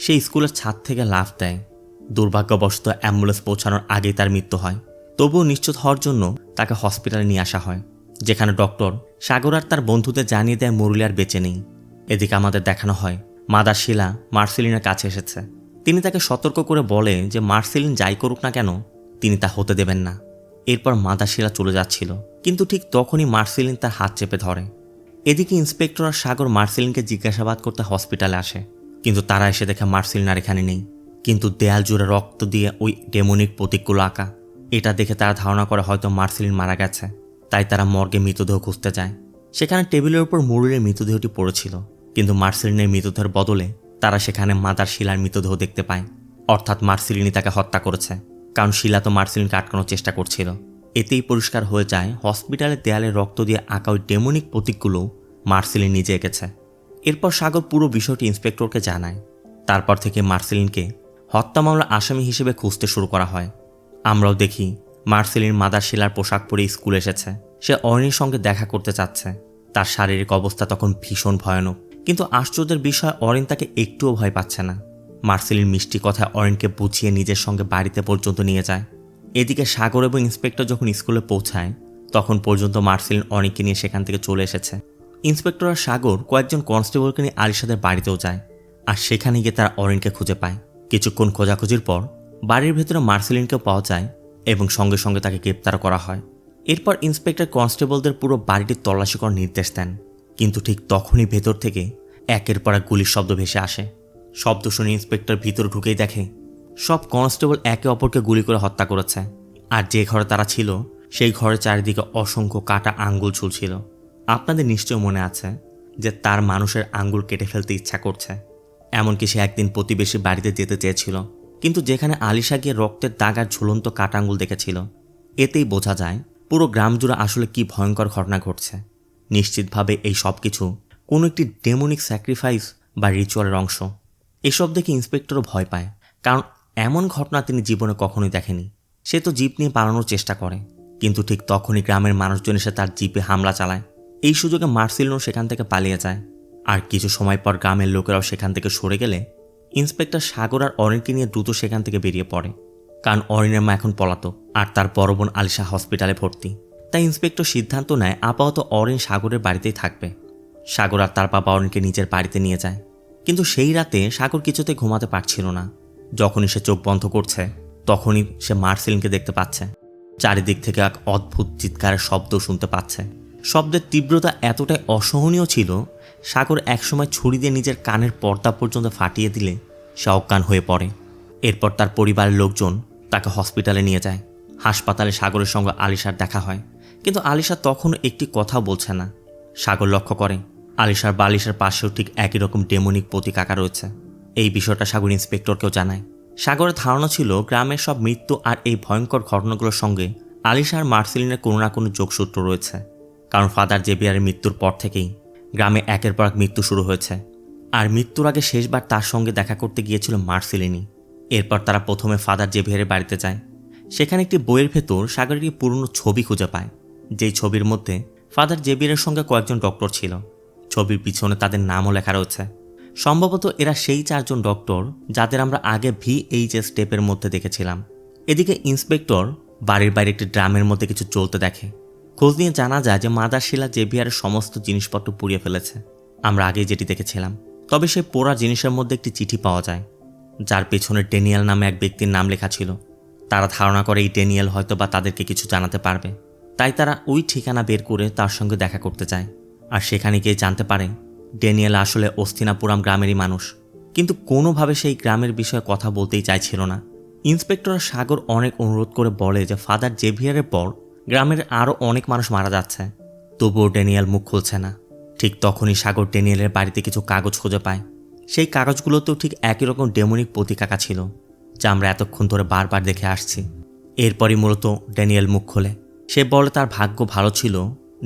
সেই স্কুলের ছাদ থেকে লাফ দেয়। দুর্ভাগ্যবশত অ্যাম্বুলেন্স পৌঁছানোর আগেই তার মৃত্যু হয়। তবুও নিশ্চিত হওয়ার জন্য তাকে হসপিটালে নিয়ে আসা হয়, যেখানে ডক্টর সাগর আর তার বন্ধুদের জানিয়ে দেয় মুরলি আর বেঁচে নেই। এদিকে আমাদের দেখানো হয় মাদার শিলা মার্সেলিনের কাছে এসেছে। তিনি তাকে সতর্ক করে বলে যে মার্সেলিন যাই করুক না কেন তিনি তা হতে দেবেন না। এরপর মাদার শিলা চলে যাচ্ছিল, কিন্তু ঠিক তখনই মার্সেলিন তার হাত চেপে ধরে। এদিকে ইন্সপেক্টর আর সাগর মার্সেলিনকে জিজ্ঞাসাবাদ করতে হসপিটালে আসে, কিন্তু তারা এসে দেখে মার্সেলিন আর এখানে নেই, কিন্তু দেয়াল জুড়ে রক্ত দিয়ে ওই ডেমনিক প্রতীকগুলো আঁকা। এটা দেখে তারা ধারণা করে হয়তো মার্সেলিন মারা গেছে, তাই তারা মর্গে মৃতদেহ খুঁজতে যায়। সেখানে টেবিলের উপর মুরলির মৃতদেহটি পড়েছিল, কিন্তু মার্সেলিনের মৃতদেহের বদলে তারা সেখানে মাদার শিলার মৃতদেহ দেখতে পায়। অর্থাৎ মার্সেলিনই তাকে হত্যা করেছে, কারণ শিলা তো মার্সেলিনকে আটকানোর চেষ্টা করছিল। এতেই পরিষ্কার হয়ে যায় হসপিটালের দেয়ালে রক্ত দিয়ে আঁকা ওই ডেমনিক প্রতীকগুলো মার্সেলিন নিজে এঁকেছে। এরপর সাগর পুরো বিষয়টি ইন্সপেক্টরকে জানায়। তারপর থেকে মার্সেলিনকে হত্যা মামলার আসামি হিসেবে খুঁজতে শুরু করা হয়। আমরাও দেখি মার্সেলিন মাদার শিলার পোশাক পরে স্কুলে এসেছে। সে অরিনের সঙ্গে দেখা করতে চাচ্ছে। তার শারীরিক অবস্থা তখন ভীষণ ভয়ানক, কিন্তু আশ্চর্যের বিষয় অরিন তাকে একটুও ভয় পাচ্ছে না। মার্সেলিন মিষ্টি কথায় অরিনকে বুঝিয়ে নিজের সঙ্গে বাড়িতে পর্যন্ত নিয়ে যায়। এদিকে সাগর এবং ইন্সপেক্টর যখন স্কুলে পৌঁছায় তখন পর্যন্ত মার্সেলিন অরিনকে নিয়ে সেখান থেকে চলে এসেছে। ইন্সপেক্টর আর সাগর কয়েকজন কনস্টেবলকে নিয়ে আলিশাদের বাড়িতেও যায়, আর সেখানে গিয়ে তারা অরিনকে খুঁজে পায়। কিছুক্ষণ খোঁজাখুঁজির পর বাড়ির ভেতরে মার্সেলিনকেও পাওয়া যায় এবং সঙ্গে সঙ্গে তাকে গ্রেপ্তার করা হয়। এরপর ইন্সপেক্টর কনস্টেবলদের পুরো বাড়িটি তল্লাশি করার নির্দেশ দেন, কিন্তু ঠিক তখনই ভেতর থেকে একের পর এক গুলির শব্দ ভেসে আসে। শব্দ শুনে ইন্সপেক্টর ভিতরে ঢুকেই দেখে সব কনস্টেবল একে অপরকে গুলি করে হত্যা করেছে। আর যে ঘরে তারা ছিল সেই ঘরের চারিদিকে অসংখ্য কাটা আঙ্গুল ঝুলছিল। আপনাদের নিশ্চয় মনে আছে যে তার মানুষের আঙ্গুল কেটে ফেলতে ইচ্ছা করছে। এমনকি সে একদিন প্রতিবেশী বাড়িতে যেতে চেয়েছিল, কিন্তু যেখানে আলিশা গিয়ে রক্তের দাগ আর ঝুলন্ত কাটা আঙ্গুল দেখেছিল, এতেই বোঝা যায় পুরো গ্রাম জুড়ে আসলে কি ভয়ঙ্কর ঘটনা ঘটছে। নিশ্চিতভাবে এই সব কিছু কোনো একটি ডেমনিক স্যাক্রিফাইস বা রিচুয়ালের অংশ। এসব দেখে ইন্সপেক্টরও ভয় পায়, কারণ এমন ঘটনা তিনি জীবনে কখনোই দেখেনি। সে তো জিপ নিয়ে পালানোর চেষ্টা করে, কিন্তু ঠিক তখনই গ্রামের মানুষজন এসে তার জিপে হামলা চালায়। এই সুযোগে মার্সেলিনও সেখান থেকে পালিয়ে যায়। আর কিছু সময় পর গ্রামের লোকেরাও সেখান থেকে সরে গেলে ইন্সপেক্টর সাগর আর অরিনকে নিয়ে দ্রুত সেখান থেকে বেরিয়ে পড়ে, কারণ অরিনের মা এখন পলাতক আর তার বড় বোন আলিশা হসপিটালে ভর্তি। তাই ইন্সপেক্টর সিদ্ধান্ত নেয় আপাতত অরিন সাগরের বাড়িতেই থাকবে। সাগর আর তার বাবা অরিনকে নিজের বাড়িতে নিয়ে যায়, কিন্তু সেই রাতে সাগর কিছুতে ঘুমাতে পারছিল না। যখনই সে চোখ বন্ধ করছে তখনই সে মার্সেলিনকে দেখতে পাচ্ছে। চারিদিক থেকে এক অদ্ভুত চিৎকারের শব্দ শুনতে পাচ্ছে। শব্দের তীব্রতা এতটাই অসহনীয় ছিল, সাগর একসময় ছুরি দিয়ে নিজের কানের পর্দা পর্যন্ত ফাটিয়ে দিলে সে অজ্ঞান হয়ে পড়ে। এরপর তার পরিবারের লোকজন তাকে হসপিটালে নিয়ে যায়। হাসপাতালে সাগরের সঙ্গে আলিশার দেখা হয়, কিন্তু আলিশা তখনও একটি কথাও বলছে না। সাগর লক্ষ্য করে আলিশার বালিশের পাশেও ঠিক একই রকম ডেমনিক প্রতীক আঁকা রয়েছে। এই বিষয়টা সাগর ইন্সপেক্টরকেও জানায়। সাগরের ধারণা ছিল গ্রামের সব মৃত্যু আর এই ভয়ঙ্কর ঘটনাগুলোর সঙ্গে আলিশা আর মার্সেলিনের কোনো না কোনো যোগসূত্র রয়েছে, কারণ ফাদার জেভিয়ারের মৃত্যুর পর থেকেই গ্রামে একের পর এক মৃত্যু শুরু হয়েছে। আর মৃত্যুর আগে শেষবার তার সঙ্গে দেখা করতে গিয়েছিল মার্সেলিনি। এরপর তারা প্রথমে ফাদার জেভিয়ারের বাড়িতে যায়। সেখানে একটি বইয়ের ভেতর সাগরের একটি পুরনো ছবি খুঁজে পায়, যেই ছবির মধ্যে ফাদার জেভিয়ারের সঙ্গে কয়েকজন ডক্টর ছিল। ছবির পিছনে তাদের নামও লেখা রয়েছে। সম্ভবত এরা সেই 4 জন ডক্টর যাদের আমরা আগে VHS টেপের মধ্যে দেখেছিলাম। এদিকে ইন্সপেক্টর বাড়ির বাইরে একটি ড্রামের মধ্যে কিছু চলতে দেখে। খোঁজ নিয়ে জানা যায় যে মাদার শিলা জেভিয়ারের সমস্ত জিনিসপত্র পুড়িয়ে ফেলেছে। আমরা আগে যেটি দেখেছিলাম, তবে সেই পোড়া জিনিসের মধ্যে একটি চিঠি পাওয়া যায়, যার পেছনে ড্যানিয়েল নামে এক ব্যক্তির নাম লেখা ছিল। তারা ধারণা করে এই ড্যানিয়েল হয়তো বা তাদেরকে কিছু জানাতে পারবে, তাই তারা ওই ঠিকানা বের করে তার সঙ্গে দেখা করতে যায়। আর সেখানে গিয়ে জানতে পারে ড্যানিয়েল আসলে অস্তিনাপুরাম গ্রামেরই মানুষ, কিন্তু কোনোভাবে সেই গ্রামের বিষয়ে কথা বলতেই চাইছিল না। ইন্সপেক্টর সাগর অনেক অনুরোধ করে বলে যে ফাদার জেভিয়ারের পর গ্রামের আরও অনেক মানুষ মারা যাচ্ছে, তবুও ড্যানিয়েল মুখ খুলছে না। ঠিক তখনই সাগর ড্যানিয়েলের বাড়িতে কিছু কাগজ খুঁজে পায়। সেই কাগজগুলোতেও ঠিক একই রকম ডেমনিক প্রতিকাকা ছিল, যা আমরা এতক্ষণ ধরে বারবার দেখে আসছি। এরপরই মূলত ড্যানিয়েল মুখ খোলে। সে বলে তার ভাগ্য ভালো ছিল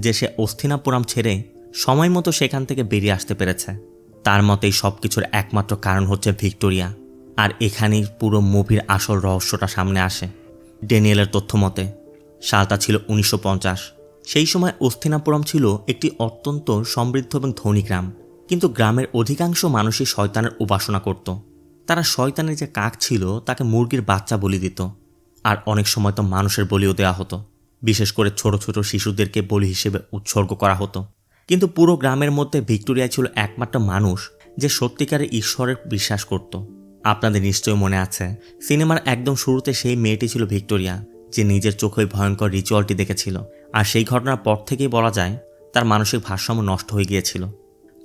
যে সে অস্থিনাপুরাম ছেড়ে সময় মতো সেখান থেকে বেরিয়ে আসতে পেরেছে। তার মতেই সব কিছুর একমাত্র কারণ হচ্ছে ভিক্টোরিয়া। আর এখানেই পুরো মুভির আসল রহস্যটা সামনে আসে। ড্যানিয়েলের তথ্য মতে সালটা ছিল 1950। সেই সময় অস্থিনাপুরম ছিল একটি অত্যন্ত সমৃদ্ধ এবং ধনী গ্রাম, কিন্তু গ্রামের অধিকাংশ মানুষই শয়তানের উপাসনা করত। তারা শয়তানের যে কাক ছিল তাকে মুরগির বাচ্চা বলি দিত, আর অনেক সময় তো মানুষের বলিও দেওয়া হতো। বিশেষ করে ছোট ছোট শিশুদেরকে বলি হিসেবে উৎসর্গ করা হতো। কিন্তু পুরো গ্রামের মধ্যে ভিক্টোরিয়া ছিল একমাত্র মানুষ যে সত্যিকারের ঈশ্বরের বিশ্বাস করত। আপনাদের নিশ্চয়ই মনে আছে, সিনেমার একদম শুরুতে সেই মেয়েটি ছিল ভিক্টোরিয়া, যে নিজের চোখে ভয়ঙ্কর রিচুয়ালটি দেখেছিল। আর সেই ঘটনার পর থেকেই বলা যায় তার মানসিক ভারসাম্য নষ্ট হয়ে গিয়েছিল।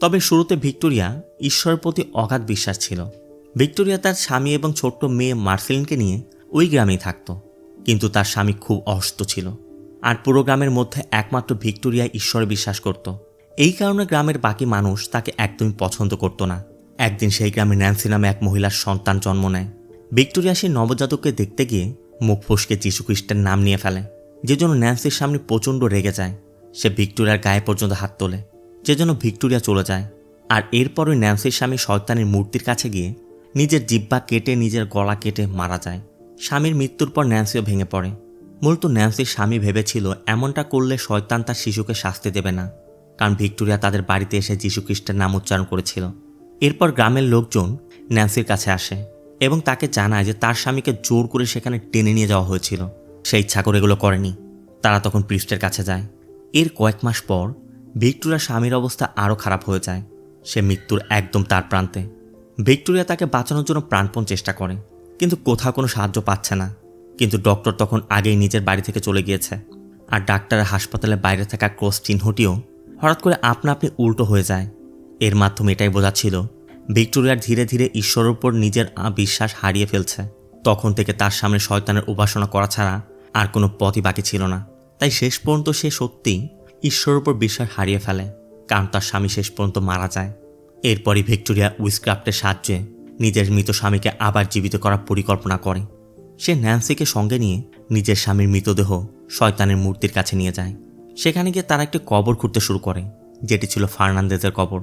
তবে শুরুতে ভিক্টোরিয়া ঈশ্বরের প্রতি অগাধ বিশ্বাস ছিল। ভিক্টোরিয়া তার স্বামী এবং ছোট্ট মেয়ে মার্সেলিনকে নিয়ে ওই গ্রামেই থাকত, কিন্তু তার স্বামী খুব অসুস্থ ছিল। আর পুরো গ্রামের মধ্যে একমাত্র ভিক্টোরিয়া ঈশ্বরে বিশ্বাস করত। এই কারণে গ্রামের বাকি মানুষ তাকে একদমই পছন্দ করত না। একদিন সেই গ্রামে ন্যান্সি নামে এক মহিলার সন্তান জন্ম নেয়। ভিক্টোরিয়া সেই নবজাতককে দেখতে গিয়ে মুখ ফসকে যীশুখ্রিস্টের নাম নিয়ে ফেলে, যে জন্য ন্যান্সির সামনে প্রচণ্ড রেগে যায়। সে ভিক্টোরিয়ার গায়ে পর্যন্ত হাত তোলে, যে জন্য ভিক্টোরিয়া চলে যায়। আর এরপরই ন্যান্সির স্বামী শয়তানের মূর্তির কাছে গিয়ে নিজের জিহ্বা কেটে নিজের গলা কেটে মারা যায়। স্বামীর মৃত্যুর পর ন্যান্সিও ভেঙে পড়ে। মূলত ন্যান্সির স্বামী ভেবেছিল এমনটা করলে শয়তান তার শিশুকে শাস্তি দেবে না, কারণ ভিক্টোরিয়া তাদের বাড়িতে এসে যীশুখ্রিস্টের নাম উচ্চারণ করেছিল। এরপর গ্রামের লোকজন ন্যান্সির কাছে আসে এবং তাকে জানায় যে তার স্বামীকে জোর করে সেখানে টেনে নিয়ে যাওয়া হয়েছিল। সে ইচ্ছা করে এগুলো করেনি। তারা তখন প্রিস্টের কাছে যায়। এর কয়েক মাস পর ভিক্টোরিয়ার স্বামীর অবস্থা আরও খারাপ হয়ে যায়। সে মৃত্যুর একদম তার প্রান্তে। ভিক্টোরিয়া তাকে বাঁচানোর জন্য প্রাণপণ চেষ্টা করে, কিন্তু কোথাও কোনো সাহায্য পাচ্ছে না। কিন্তু ডক্টর তখন আগেই নিজের বাড়ি থেকে চলে গিয়েছে। আর ডাক্তারের হাসপাতালের বাইরে থাকা ক্রস চিহ্নটিও হঠাৎ করে আপনা আপনি উল্টো হয়ে যায়। এর মাধ্যমে এটাই বোঝাচ্ছিল ভিক্টোরিয়ার ধীরে ধীরে ঈশ্বরের উপর নিজের বিশ্বাস হারিয়ে ফেলছে। তখন থেকে তার সামনে শয়তানের উপাসনা করা ছাড়া আর কোনো পথই বাকি ছিল না। তাই শেষ পর্যন্ত সে সত্যিই ঈশ্বরের উপর বিশ্বাস হারিয়ে ফেলে, কারণ তার স্বামী শেষ পর্যন্ত মারা যায়। এরপরই ভিক্টোরিয়া উইচক্রাফটের সাহায্যে নিজের মৃত স্বামীকে আবার জীবিত করার পরিকল্পনা করে। সে ন্যান্সিকে সঙ্গে নিয়ে নিজের স্বামীর মৃতদেহ শয়তানের মূর্তির কাছে নিয়ে যায়। সেখানে গিয়ে তারা একটি কবর খুঁড়তে শুরু করে, যেটি ছিল ফার্নান্দেজের কবর।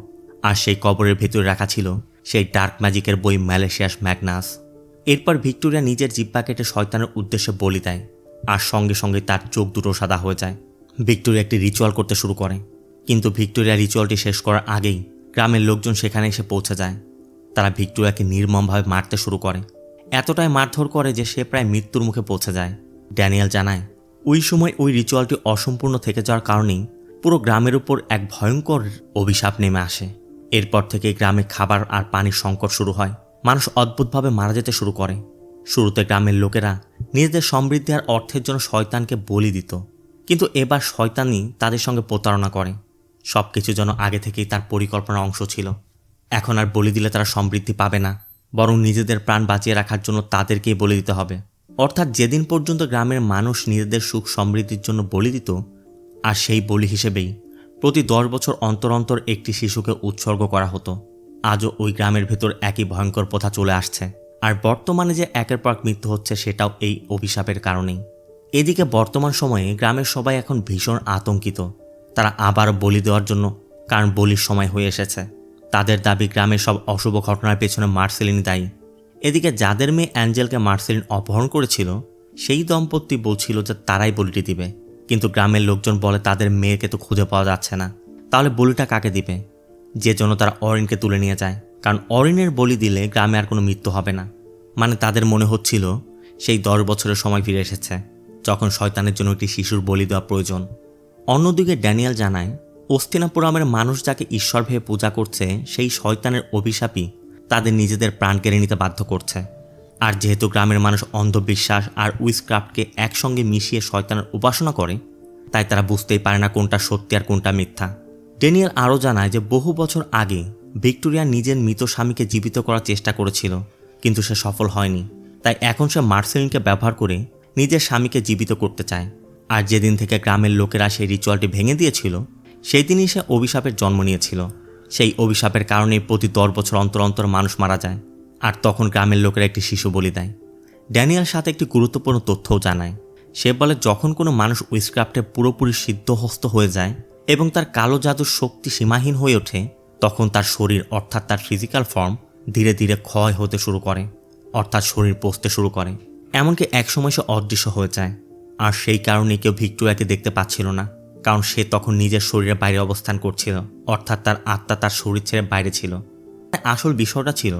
আর সেই কবরের ভেতরে রাখা ছিল সেই ডার্ক ম্যাজিকের বই ম্যালেশিয়াস ম্যাগনাস। এরপর ভিক্টোরিয়া নিজের জিহ্বা কেটে শয়তানের উদ্দেশ্যে বলি দেয়, আর সঙ্গে সঙ্গে তার চোখ দুটো সাদা হয়ে যায়। ভিক্টোরিয়া একটি রিচুয়াল করতে শুরু করে, কিন্তু ভিক্টোরিয়া রিচুয়ালটি শেষ করার আগেই গ্রামের লোকজন সেখানে এসে পৌঁছে যায়। তারা ভিক্টোরিয়াকে নির্মমভাবে মারতে শুরু করে, এতটাই মারধর করে যে সে প্রায় মৃত্যুর মুখে পৌঁছে যায়। ড্যানিয়েল জানায় ওই সময় ওই রিচুয়ালটি অসম্পূর্ণ থেকে যাওয়ার কারণেই পুরো গ্রামের উপর এক ভয়ঙ্কর অভিশাপ নেমে আসে। এরপর থেকে গ্রামে খাবার আর পানির সংকট শুরু হয়। মানুষ অদ্ভুতভাবে মারা যেতে শুরু করে। শুরুতে গ্রামের লোকেরা নিজেদের সমৃদ্ধি আর অর্থের জন্য শয়তানকে বলি দিত, কিন্তু এবার শয়তানই তাদের সঙ্গে প্রতারণা করে। সব কিছু যেন আগে থেকেই তার পরিকল্পনার অংশ ছিল। এখন আর বলি দিলে তারা সমৃদ্ধি পাবে না, বরং নিজেদের প্রাণ বাঁচিয়ে রাখার জন্য তাদেরকেই বলি দিতে হবে। অর্থাৎ যেদিন পর্যন্ত গ্রামের মানুষ নিজেদের সুখ সমৃদ্ধির জন্য বলি দিত, আর সেই বলি হিসেবেই প্রতি 10 বছর অন্তর অন্তর একটি শিশুকে উৎসর্গ করা হতো। আজও ওই গ্রামের ভেতর একই ভয়ঙ্কর প্রথা চলে আসছে। আর বর্তমানে যে একের পর এক মৃত্যু হচ্ছে, সেটাও এই অভিশাপের কারণেই। এদিকে বর্তমান সময়ে গ্রামের সবাই এখন ভীষণ আতঙ্কিত। তারা আবার বলি দেওয়ার জন্য, কারণ বলির সময় হয়ে এসেছে। তাদের দাবি গ্রামের সব অশুভ ঘটনার পেছনে মার্সেলিনই দায়ী। এদিকে যাদের মেয়ে অ্যাঞ্জেলকে মার্সেলিন অপহরণ করেছিল, সেই দম্পতি বলছিল যে তারাই বলিটি দিবে। কিন্তু গ্রামের লোকজন বলে তাদের মেয়েকে তো খুঁজে পাওয়া যাচ্ছে না, তাহলে বলিটা কাকে দিবে? যে জন্য তারা অরিনকে তুলে নিয়ে যায়, কারণ অরিনের বলি দিলে গ্রামে আর কোনো মৃত্যু হবে না। মানে তাদের মনে হচ্ছিল সেই 10 বছরের সময় ফিরে এসেছে, যখন শয়তানের জন্য একটি শিশুর বলি দেওয়া প্রয়োজন। অন্যদিকে ড্যানিয়েল জানায় অস্থিনাপুরামের মানুষ যাকে ঈশ্বর ভেবে পূজা করছে, সেই শয়তানের অভিশাপই তাদের নিজেদের প্রাণ কেড়ে নিতে বাধ্য করছে। আর যেহেতু গ্রামের মানুষ অন্ধবিশ্বাস আর উইচক্রাফটকে একসঙ্গে মিশিয়ে শয়তানের উপাসনা করে, তাই তারা বুঝতেই পারে না কোনটা সত্যি আর কোনটা মিথ্যা। ড্যানিয়েল আরও জানায় যে বহু বছর আগে ভিক্টোরিয়া নিজের মৃত স্বামীকে জীবিত করার চেষ্টা করেছিল, কিন্তু সে সফল হয়নি। তাই এখন সে মার্সেলিনকে ব্যবহার করে নিজের স্বামীকে জীবিত করতে চায়। আর যেদিন থেকে গ্রামের লোকেরা সেই রিচুয়ালটি ভেঙে দিয়েছিল সেই দিনই সে অভিশাপের জন্ম নিয়েছিল। সেই অভিশাপের কারণেই প্রতি 10 বছর অন্তর অন্তর মানুষ মারা যায়, আর তখন গ্রামের লোকেরা একটি শিশু বলি দেয়। ড্যানিয়েল সাথে একটি গুরুত্বপূর্ণ তথ্যও জানায়। সে বলে যখন কোনো মানুষ উইচক্রাফটে পুরোপুরি সিদ্ধহস্ত হয়ে যায় এবং তার কালো জাদুর শক্তি সীমাহীন হয়ে ওঠে, তখন তার শরীর অর্থাৎ তার ফিজিক্যাল ফর্ম ধীরে ধীরে ক্ষয় হতে শুরু করে, অর্থাৎ শরীর পচতে শুরু করে। এমনকি একসময় সে অদৃশ্য হয়ে যায়। আর সেই কারণে কেউ ভিক্টোরিয়াকে দেখতে পাচ্ছিল না, কারণ সে তখন নিজের শরীরের বাইরে অবস্থান করছিল, অর্থাৎ তার আত্মা তার শরীর ছেড়ে বাইরে ছিল। আসল বিষয়টা ছিল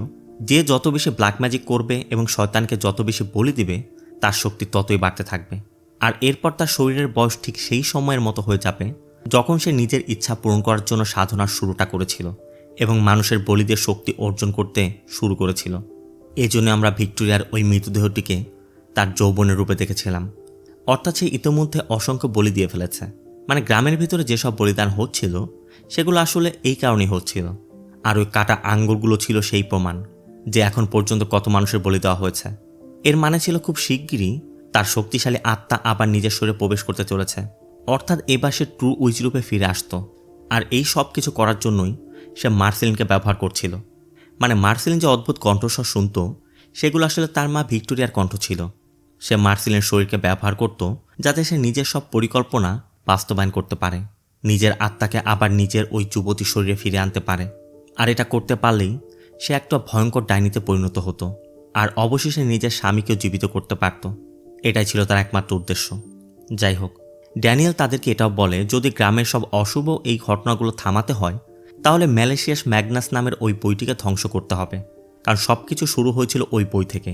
যে যত বেশি ব্ল্যাক ম্যাজিক করবে এবং শয়তানকে যত বেশি বলি দিবে তার শক্তি ততই বাড়তে থাকবে। আর এরপর তার শরীরের বয়স ঠিক সেই সময়ের মতো হয়ে যাবে যখন সে নিজের ইচ্ছা পূরণ করার জন্য সাধনার শুরুটা করেছিল এবং মানুষের বলি দিয়ে শক্তি অর্জন করতে শুরু করেছিল। এই জন্য আমরা ভিক্টোরিয়ার ওই মৃতদেহটিকে তার যৌবনের রূপে দেখেছিলাম, অর্থাৎ সে ইতিমধ্যে অসংখ্য বলি দিয়ে ফেলেছে। মানে গ্রামের ভিতরে যেসব বলিদান হচ্ছিল সেগুলো আসলে এই কারণেই হচ্ছিল। আর ওই কাটা আঙ্গুলগুলো ছিল সেই প্রমাণ যে এখন পর্যন্ত কত মানুষের বলি দেওয়া হয়েছে। এর মানে ছিল খুব শিগগিরই তার শক্তিশালী আত্মা আবার নিজের শরীরে প্রবেশ করতে চলেছে, অর্থাৎ এবার সে ট্রু উইচ রূপে ফিরে আসতো। আর এই সব কিছু করার জন্যই সে মার্সেলিনকে ব্যবহার করছিল। মানে মার্সেলিন যে অদ্ভুত কণ্ঠস্বর শুনত সেগুলো আসলে তার মা ভিক্টোরিয়ার কণ্ঠ ছিল। সে মার্সেলিনের শরীরকে ব্যবহার করত যাতে সে নিজের সব পরিকল্পনা বাস্তবায়ন করতে পারে, নিজের আত্মাকে আবার নিজের ওই যুবতী শরীরে ফিরে আনতে পারে। আর এটা করতে পারলেই সে একটা ভয়ঙ্কর ডাইনিতে পরিণত হতো আর অবশেষে নিজের স্বামীকেও জীবিত করতে পারত। এটাই ছিল তার একমাত্র উদ্দেশ্য। যাই হোক, ড্যানিয়েল তাদেরকে এটাও বলে যদি গ্রামের সব অশুভ এই ঘটনাগুলো থামাতে হয় তাহলে ম্যালেশিয়াস ম্যাগনাস নামের ওই বইটিকে ধ্বংস করতে হবে, কারণ সব কিছু শুরু হয়েছিল ওই বই থেকে।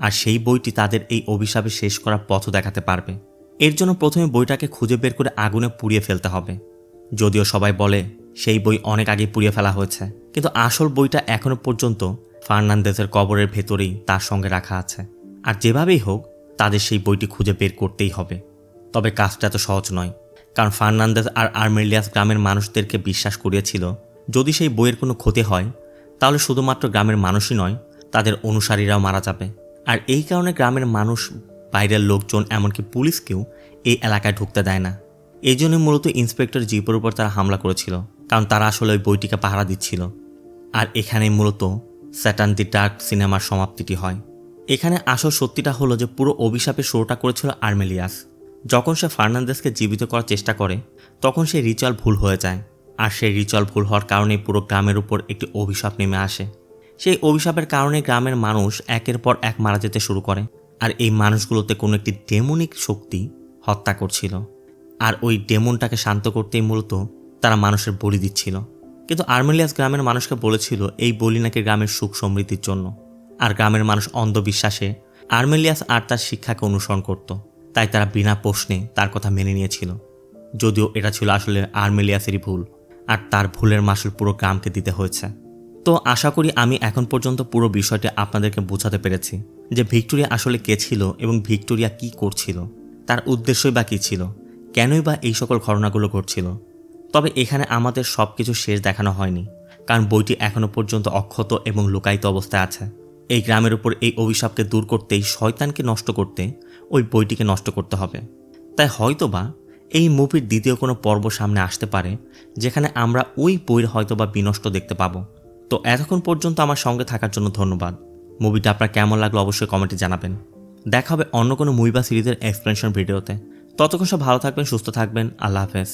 আর সেই বইটি তাদের এই অভিশাপে শেষ করার পথ দেখাতে পারবে। এর জন্য প্রথমে বইটাকে খুঁজে বের করে আগুনে পুড়িয়ে ফেলতে হবে। যদিও সবাই বলে সেই বই অনেক আগে পুড়িয়ে ফেলা হয়েছে, কিন্তু আসল বইটা এখনো পর্যন্ত ফার্নান্দেজের কবরের ভেতরেই তার সঙ্গে রাখা আছে। আর যেভাবেই হোক তাদের সেই বইটি খুঁজে বের করতেই হবে। তবে কাজটা এত সহজ নয়, কারণ ফার্নান্দেজ আর আর্মেলিয়াস গ্রামের মানুষদেরকে বিশ্বাস করিয়েছিল যদি সেই বইয়ের কোনো ক্ষতি হয় তাহলে শুধুমাত্র গ্রামের মানুষই নয়, তাদের অনুসারীরাও মারা যাবে। আর এই কারণে গ্রামের মানুষ, বাইরের লোকজন, এমনকি পুলিশকেও এই এলাকায় ঢুকতে দেয় না। এই জন্য মূলত ইন্সপেক্টর জিপের উপর তারা হামলা করেছিল, কারণ তারা আসলে ওই বইটিকে পাহারা দিচ্ছিল। আর এখানেই মূলত স্যাটান দি ডার্ক সিনেমার সমাপ্তিটি হয়। এখানে আসল সত্যিটা হলো যে পুরো অভিশাপের শুরুটা করেছিল আর্মেলিয়াস। যখন সে ফার্নান্দেজকে জীবিত করার চেষ্টা করে তখন সেই রিচুয়াল ভুল হয়ে যায়, আর সেই রিচুয়াল ভুল হওয়ার কারণেই পুরো গ্রামের উপর একটি অভিশাপ নেমে আসে। সেই অভিশাপের কারণে গ্রামের মানুষ একের পর এক মারা যেতে শুরু করে, আর এই মানুষগুলোতে কোনো একটি ডেমনিক শক্তি হত্যা করছিল। আর ওই ডেমনটাকে শান্ত করতেই মূলত তারা মানুষের বলি দিচ্ছিল। কিন্তু আর্মেলিয়াস গ্রামের মানুষকে বলেছিল এই বলি নাকি গ্রামের সুখ সমৃদ্ধির জন্য। আর গ্রামের মানুষ অন্ধবিশ্বাসে আর্মেলিয়াস আর তার শিক্ষাকে অনুসরণ করত, তাই তারা বিনা প্রশ্নে তার কথা মেনে নিয়েছিল। যদিও এটা ছিল আসলে আর্মেলিয়াসেরই ভুল, আর তার ভুলের মাসুল পুরো গ্রামকে দিতে হয়েছে। তো আশা করি আমি এখন পর্যন্ত পুরো বিষয়টি আপনাদেরকে বোঝাতে পেরেছি যে ভিক্টোরিয়া আসলে কে ছিল এবং ভিক্টোরিয়া কি করছিল, তার উদ্দেশ্যই বা কী ছিল, কেনই বা এই সকল ঘটনাগুলো ঘটছিল। তবে এখানে আমাদের সব কিছু শেষ দেখানো হয়নি, কারণ বইটি এখনও পর্যন্ত অক্ষত এবং লুকায়িত অবস্থায় আছে। এই গ্রামের উপর এই অভিশাপকে দূর করতেই, শয়তানকে নষ্ট করতে ওই বইটিকে নষ্ট করতে হবে। তাই হয়তোবা এই মুভির দ্বিতীয় কোনো পর্ব সামনে আসতে পারে যেখানে আমরা ওই বইয়ের হয়তোবা বিনষ্ট দেখতে পাবো। তো এতক্ষণ পর্যন্ত আমার সঙ্গে থাকার জন্য ধন্যবাদ। মুভিটা আপনার কেমন লাগলো অবশ্যই কমেন্টে জানাবেন। দেখা হবে অন্য কোনো মুভি বা সিরিজের এক্সপ্লেনেশন ভিডিওতে। ততক্ষণ সব ভালো থাকবেন, সুস্থ থাকবেন। আল্লাহ হাফেজ।